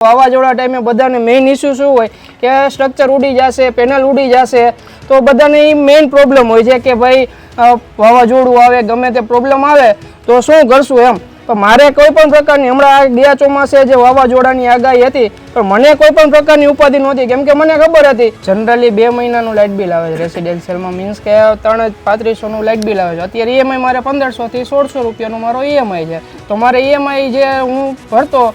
વાવાઝોડા ટાઈમે બધાને મેઇન ઇસ્યુ શું હોય કે સ્ટ્રક્ચર ઉડી જશે, પેનલ ઉડી જશે, તો બધાને એ મેઇન પ્રોબ્લેમ હોય છે કે ભાઈ વાવાઝોડું આવે, ગમે તે પ્રોબ્લેમ આવે તો શું કરશું એમ. તો મારે કોઈ પણ પ્રકારની હમણાં ગયા ચોમાસે જે વાવાઝોડાની આગાહી હતી પણ મને કોઈ પણ પ્રકારની ઉપાધિ નહોતી, કેમ કે મને ખબર હતી જનરલી 2 મહિનાનું લાઇટ બિલ આવે છે રેસિડેન્શિયલમાં, મીન્સ કે 3500નું લાઇટ બિલ આવે છે. અત્યારે ઈએમઆઈ મારે 1500 થી 1600 રૂપિયાનો મારો ઈએમઆઈ છે. તો મારે ઈએમઆઈ જે હું ભરતો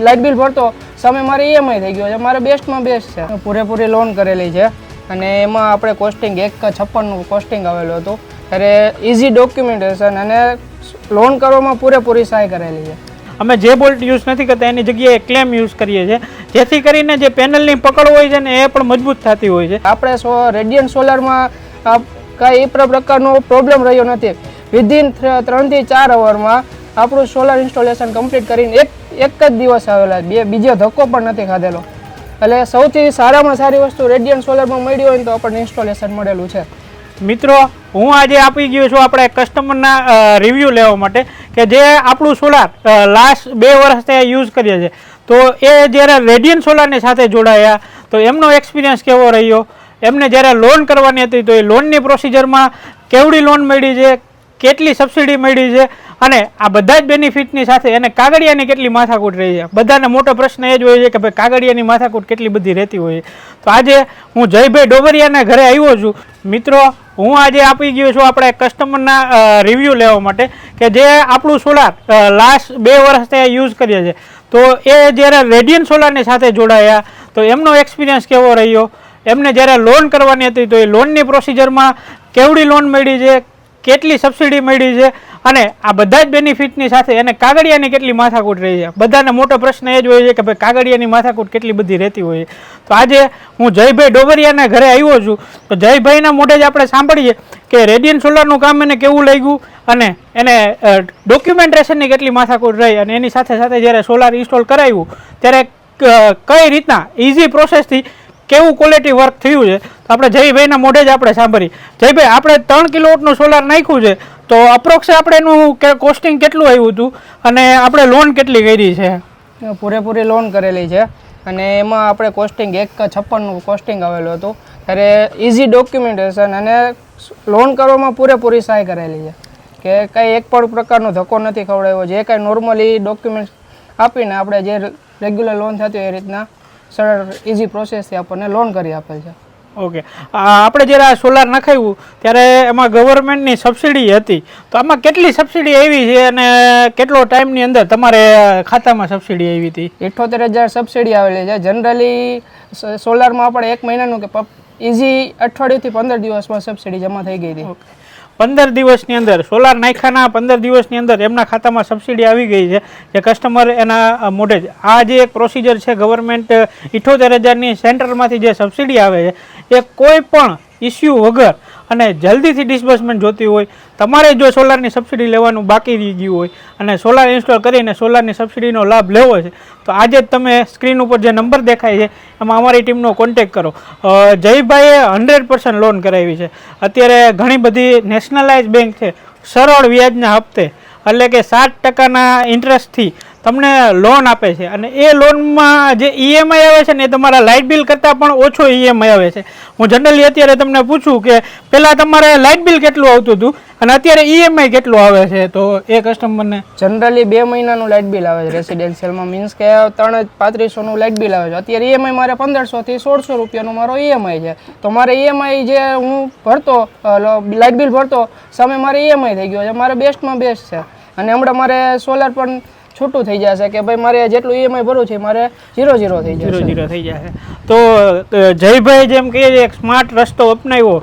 લાઇટ બિલ ભરતો સામે મારે ઈએમઆઈ થઈ ગયો છે. મારે બેસ્ટમાં બેસ્ટ છે, પૂરેપૂરી લોન કરેલી છે અને એમાં આપણે કોસ્ટિંગ 1.56નું કોસ્ટિંગ આવેલું હતું. ત્યારે ઇઝી ડોક્યુમેન્ટેશન અને લોન કરવામાં પૂરેપૂરી સહાય કરેલી છે. અમે જે બોલ્ટ યુઝ નથી કરતા એની જગ્યાએ ક્લેમ યુઝ કરીએ છીએ, જેથી કરીને જે પેનલની પકડ હોય છે ને એ પણ મજબૂત થતી હોય છે. આપણે રેડિયન્ટ સોલારમાં કાંઈ એ પ્રકારનો પ્રોબ્લેમ રહ્યો નથી. વિધિન 3 થી 4 અવરમાં આપણું સોલાર ઇન્સ્ટોલેશન કમ્પ્લીટ કરીને એક જ દિવસ આવેલા, બીજો ધક્કો પણ નથી ખાધેલો. એટલે સૌથી સારામાં સારી વસ્તુ રેડિયન્ટ સોલારમાં મળી હોય ને તો આપણને ઇન્સ્ટોલેશન મળેલું છે. મિત્રો, હું આજે આપી ગયો છું આપણે કસ્ટમરના રિવ્યૂ લેવા માટે કે જે આપણું સોલાર લાસ્ટ 2 વર્ષથી યુઝ કરીએ છીએ. તો એ જ્યારે રેડિયન્ટ સોલારની સાથે જોડાયા તો એમનો એક્સપિરિયન્સ કેવો રહ્યો, એમને જ્યારે લોન કરવાની હતી તો એ લોનની પ્રોસિજરમાં કેવડી લોન મળી છે, કેટલી સબસિડી મળી છે અને આ બધા જ બેનિફિટની સાથે એને કાગળિયાની કેટલી માથાકૂટ રહી છે. બધાને મોટો પ્રશ્ન એ જ હોય છે કે ભાઈ કાગળિયાની માથાકૂટ કેટલી બધી રહેતી હોય. તો આજે હું જયભાઈ ડોબરિયાના ઘરે આવ્યો છું. મિત્રો, હું આજે આપી ગયો છું આપણે કસ્ટમરના રિવ્યૂ લેવા માટે કે જે આપણું સોલાર લાસ્ટ 2 વર્ષથી યુઝ કરીએ છીએ. તો એ જ્યારે રેડિયન્ટ સોલારની સાથે જોડાયા તો એમનો એક્સપિરિયન્સ કેવો રહ્યો, એમને જ્યારે લોન કરવાની હતી તો એ લોનની પ્રોસિજરમાં કેવડી લોન મળી છે, કેટલી સબસિડી મળી છે અને આ બધા જ બેનિફિટની સાથે એને કાગળિયાની કેટલી માથાકૂટ રહી છે. બધાને મોટો પ્રશ્ન એ જ હોય છે કે ભાઈ કાગળિયાની માથાકૂટ કેટલી બધી રહેતી હોય. તો આજે હું જયભાઈ ડોબરિયાના ઘરે આવ્યો છું. તો જયભાઈના મોઢે જ આપણે સાંભળીએ કે રેડિયન્ટ સોલારનું કામ એને કેવું લાગ્યું અને એને ડોક્યુમેન્ટેશનની કેટલી માથાકૂટ રહી અને એની સાથે સાથે જ્યારે સોલાર ઇન્સ્ટોલ કરાવ્યું ત્યારે કઈ રીતના ઇઝી પ્રોસેસથી કેવું ક્વોલિટી વર્ક થયું છે. તો આપણે જયભાઈના મોઢે જ આપણે સાંભળીએ. જયભાઈ, આપણે 3 કિલોવોટનું સોલાર નાખ્યું છે તો અપ્રોક્સ આપણે એનું કોસ્ટિંગ કેટલું આવ્યું હતું અને આપણે લોન કેટલી કરી છે? પૂરેપૂરી લોન કરેલી છે અને એમાં આપણે કોસ્ટિંગ 1.56નું કોસ્ટિંગ આવેલું હતું. ત્યારે ઇઝી ડોક્યુમેન્ટેશન અને લોન કરવામાં પૂરેપૂરી સહાય કરેલી છે કે કંઈ એક પણ પ્રકારનો ધક્કો નથી ખવડાવ્યો. જે કાંઈ નોર્મલી ડોક્યુમેન્ટ આપીને આપણે જે રેગ્યુલર લોન થતી હોય એ રીતના સરળ ઇઝી પ્રોસેસથી આપણને લોન કરી આપેલ છે. ઓકે, આપણે જ્યારે આ સોલાર નખાવ્યું ત્યારે એમાં ગવર્મેન્ટની સબસિડી હતી, તો આમાં કેટલી સબસિડી આવી છે અને કેટલો ટાઈમની અંદર તમારે ખાતામાં સબસિડી આવી હતી? 78,000 સબસિડી આવેલી છે. જનરલી સોલારમાં આપણે 1 મહિનાનું કે ઇઝી અઠવાડિયુંથી 15 દિવસમાં સબસિડી જમા થઈ ગઈ હતી. 15 દિવસની અંદર સોલાર નાખ્યાના 15 દિવસની અંદર એમના ખાતામાં સબસિડી આવી ગઈ છે. જે કસ્ટમર એના મોઢે જ આ જે એક પ્રોસિજર છે ગવર્મેન્ટ 78,000ની સેન્ટરમાંથી જે સબસિડી આવે છે એ કોઈ પણ ઇસ્યુ વગર અને જલ્દીથી ડિસ્બર્સમેન્ટ જોતી હોય, તમારે જો સોલારની સબસિડી લેવાનું બાકી રહી ગયું હોય અને સોલાર ઇન્સ્ટોલ કરીને સોલારની સબસિડીનો લાભ લેવો છે તો આજે જ તમે સ્ક્રીન ઉપર જે નંબર દેખાય છે એમાં અમારી ટીમનો કોન્ટેક કરો. જયભાઈએ 100% લોન કરાવી છે. અત્યારે ઘણી બધી નેશનલાઇઝ બેંક છે, સરળ વ્યાજના હપ્તે એટલે કે 7% ઇન્ટરેસ્ટથી તમને લોન આપે છે અને એ લોનમાં જે ઈએમઆઈ આવે છે ને એ તમારા લાઇટ બિલ કરતાં પણ ઓછો ઈએમઆઈ આવે છે. હું જનરલી અત્યારે તમને પૂછું કે પહેલાં તમારે લાઇટ બિલ કેટલું આવતું હતું અને અત્યારે ઈએમઆઈ કેટલું આવે છે, તો એ કસ્ટમરને જનરલી 2 મહિનાનું લાઇટ બિલ આવે છે રેસિડેન્શિયલમાં, મીન્સ કે 3500નું લાઇટ બિલ આવે છે. અત્યારે ઈએમઆઈ મારે 1500 થી 1600 રૂપિયાનો મારો ઈએમઆઈ છે. તો મારે ઈએમઆઈ જે હું ભરતો લાઇટ બિલ ભરતો સામે મારે ઈએમઆઈ થઈ ગયો છે. મારે બેસ્ટમાં બેસ્ટ છે અને હમણાં મારે સોલાર પણ છૂટું થઈ જશે કે ભાઈ મારે જેટલું ઈએમઆઈ ભરવું છે મારે 0 થઈ જશે. 0 થઈ જશે. તો જયભાઈ જેમ કહે છે એક સ્માર્ટ રસ્તો અપનાવ્યો,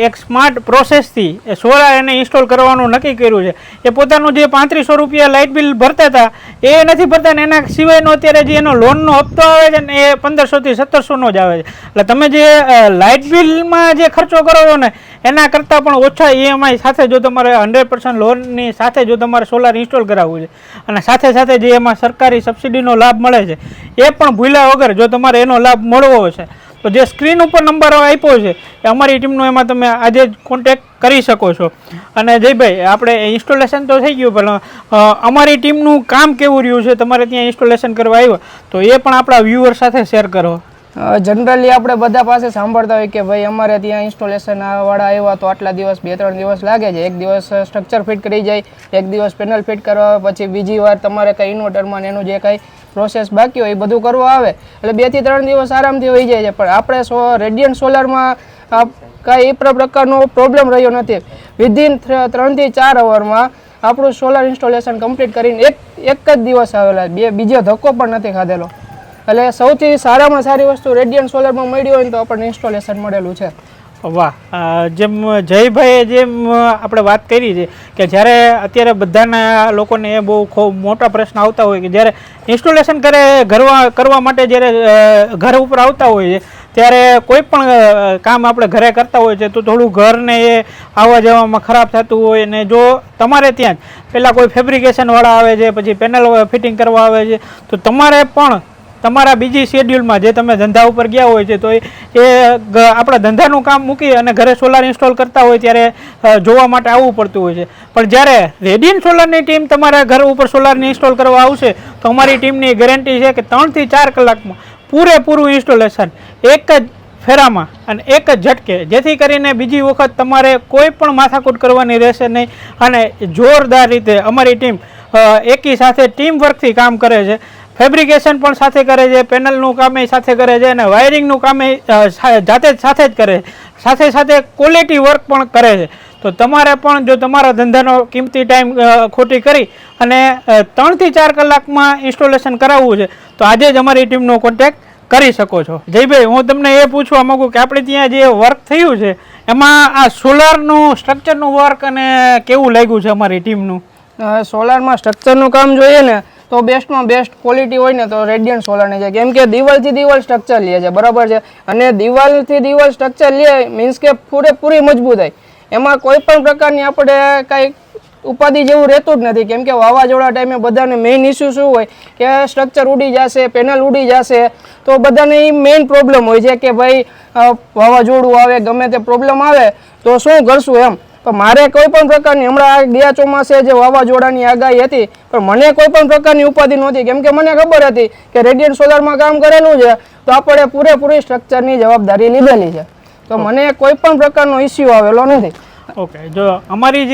એક સ્માર્ટ પ્રોસેસથી એ સોલાર એને ઇન્સ્ટોલ કરવાનું નક્કી કર્યું છે. એ પોતાનું જે 3500 રૂપિયા લાઇટ બિલ ભરતા હતા એ નથી ભરતા ને એના સિવાયનો અત્યારે જે એનો લોનનો હપ્તો આવે છે ને એ 1500 થી 1700નો જ આવે છે. એટલે તમે જે લાઇટ બિલમાં જે ખર્ચો કરો છો ને એના કરતાં પણ ઓછા ઈએમઆઈ સાથે જો તમારે 100% લોનની સાથે જો તમારે સોલાર ઇન્સ્ટોલ કરાવવું છે અને સાથે સાથે જે એમાં સરકારી સબસિડીનો લાભ મળે છે એ પણ ભૂલ્યા વગર જો તમારે એનો લાભ મળવો છે તો જે સ્ક્રીન ઉપર નંબર આપ્યો છે એ અમારી ટીમનો, એમાં તમે આજે જ કોન્ટેક્ટ કરી શકો છો. અને જયભાઈ, આપણે ઇન્સ્ટોલેશન તો થઈ ગયું, પણ અમારી ટીમનું કામ કેવું રહ્યું છે તમારે ત્યાં ઇન્સ્ટોલેશન કરવા આવ્યો, તો એ પણ આપણા વ્યુઅર સાથે શેર કરો. જનરલી આપણે બધા પાસે સાંભળતા હોય કે ભાઈ અમારે ત્યાં ઇન્સ્ટોલેશન વાળા આવ્યા તો આટલા દિવસ 2-3 દિવસ લાગે છે. એક દિવસ સ્ટ્રક્ચર ફિટ કરી જાય, એક દિવસ પેનલ ફિટ કરવા આવે, પછી બીજી વાર તમારે કંઈ ઇન્વર્ટરમાં એનું જે કંઈ પ્રોસેસ બાકી હોય એ બધું કરવા આવે, એટલે 2 થી 3 દિવસ આરામથી હોઈ જાય છે. પણ આપણે રેડિયન્ટ સોલારમાં કાંઈ એ પ્રકારનો પ્રોબ્લેમ રહ્યો નથી. વિધિન 3 થી 4 અવરમાં આપણું સોલાર ઇન્સ્ટોલેશન કમ્પ્લીટ કરીને એક જ દિવસ આવેલા, બીજો ધક્કો પણ નથી ખાધેલો. એટલે સૌથી સારામાં સારી વસ્તુ રેડિયન્ટ સોલારમાં મળી હોય ને તો આપણને ઇન્સ્ટોલેશન મળેલું છે. વાહ, જેમ જયભાઈએ જેમ આપણે વાત કરી છે કે જ્યારે અત્યારે બધાના લોકોને એ બહુ ખૂબ મોટા પ્રશ્ન આવતા હોય કે જ્યારે ઇન્સ્ટોલેશન કરવા માટે જ્યારે ઘર ઉપર આવતા હોય છે ત્યારે કોઈ પણ કામ આપણે ઘરે કરતા હોય છે તો થોડું ઘરને એ આવવા જવામાં ખરાબ થતું હોય, ને જો તમારે ત્યાં જ પહેલાં કોઈ ફેબ્રિકેશનવાળા આવે છે, પછી પેનલ ફિટિંગ કરવા આવે છે, તો તમારે પણ તમારા બીજી શેડ્યુલમાં જે તમે ધંધા ઉપર ગયા હોય છે તો એ આપણા ધંધાનું કામ મૂકી અને ઘરે સોલાર ઇન્સ્ટોલ કરતા હોય ત્યારે જોવા માટે આવવું પડતું હોય છે. પણ જ્યારે રેડિયન્ટ સોલારની ટીમ તમારા ઘર ઉપર સોલારની ઇન્સ્ટોલ કરવા આવશે તો અમારી ટીમની ગેરંટી છે કે 3 થી 4 કલાકમાં પૂરેપૂરું ઇન્સ્ટોલેશન એક જ ફેરામાં અને એક જ ઝટકે, જેથી કરીને બીજી વખત તમારે કોઈ પણ માથાકૂટ કરવાની રહેશે નહીં. અને જોરદાર રીતે અમારી ટીમ એકી સાથે ટીમ વર્કથી કામ કરે છે. ફેબ્રિકેશન પણ સાથે કરે છે, પેનલનું કામ સાથે કરે છે, અને વાયરિંગનું કામ સાથે જ કરે છે. સાથે સાથે ક્વોલિટી વર્ક પણ કરે છે. તો તમારે પણ જો તમારા ધંધાનો કિંમતી ટાઈમ ખોટી કરી અને 3 થી 4 કલાકમાં ઇન્સ્ટોલેશન કરાવવું છે તો આજે જ અમારી ટીમનો કોન્ટેક્ટ કરી શકો છો. જયભાઈ, હું તમને એ પૂછવા માગું કે આપણે ત્યાં જે વર્ક થયું છે એમાં આ સોલારનું સ્ટ્રક્ચરનું વર્ક અને કેવું લાગ્યું છે અમારી ટીમનું? સોલારમાં સ્ટ્રક્ચરનું કામ જોઈએ ને તો બેસ્ટમાં બેસ્ટ ક્વોલિટી હોય ને તો રેડિયન્ટ સોલારની છે. કેમ કે દિવાલથી દિવાલ સ્ટ્રક્ચર લે છે, બરાબર છે, અને દિવાલથી દિવાલ સ્ટ્રક્ચર લે મીન્સ કે પૂરેપૂરી મજબૂતાઈ. એમાં કોઈ પણ પ્રકારની આપણે કાંઈ ઉપાધિ જેવું રહેતું જ નથી. કેમ કે વાવાઝોડા ટાઈમે બધાને મેઇન ઇસ્યુ શું હોય કે સ્ટ્રક્ચર ઉડી જશે, પેનલ ઉડી જશે, તો બધાને એ મેઇન પ્રોબ્લેમ હોય છે કે ભાઈ વાવાઝોડું આવે, ગમે તે પ્રોબ્લેમ આવે તો શું કરશું એમ. તો મારે કોઈ પણ પ્રકારની, હમણાં ગયા ચોમાસે જે વાવાઝોડાની આગાહી હતી, પણ મને કોઈ પણ પ્રકારની ઉપાધિ નહોતી. કેમ કે મને ખબર હતી કે રેડિયન્ટ સોલારમાં કામ કરેલું છે તો આપણે પૂરેપૂરી સ્ટ્રક્ચરની જવાબદારી લીધેલી છે, તો મને કોઈ પણ પ્રકારનો ઇસ્યુ આવેલો નથી. ઓકે, જો અમારી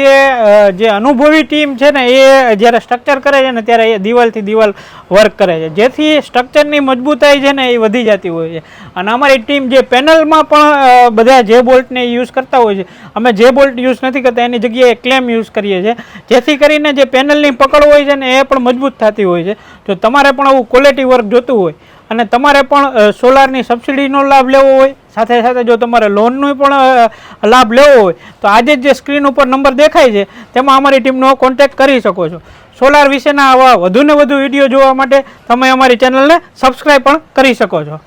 જે અનુભવી ટીમ છે ને એ જ્યારે સ્ટ્રક્ચર કરે છે ને ત્યારે એ દિવાલથી દિવાલ વર્ક કરે છે, જેથી સ્ટ્રક્ચરની મજબૂતાઈ છે ને એ વધી જતી હોય છે. અને અમારી ટીમ જે પેનલમાં પણ બધા જે બોલ્ટને યુઝ કરતા હોય છે, અમે જે બોલ્ટ યુઝ નથી કરતા એની જગ્યાએ ક્લેમ યુઝ કરીએ છીએ, જેથી કરીને જે પેનલની પકડ હોય છે ને એ પણ મજબૂત થતી હોય છે. જો તમારે પણ આવું ક્વોલિટી વર્ક જોતું હોય અને તમારે પણ સોલારની સબસિડીનો લાભ લેવો હોય, સાથે સાથે જો તમારે લોનનો પણ લાભ લેવો હોય તો આજે જે સ્ક્રીન ઉપર નંબર દેખાય છે તેમાં અમારી ટીમનો કોન્ટેક્ટ કરી શકો છો. સોલાર વિશેના આવા વધુને વધુ વિડીયો જોવા માટે તમે અમારી ચેનલને સબસ્ક્રાઈબ પણ કરી શકો છો.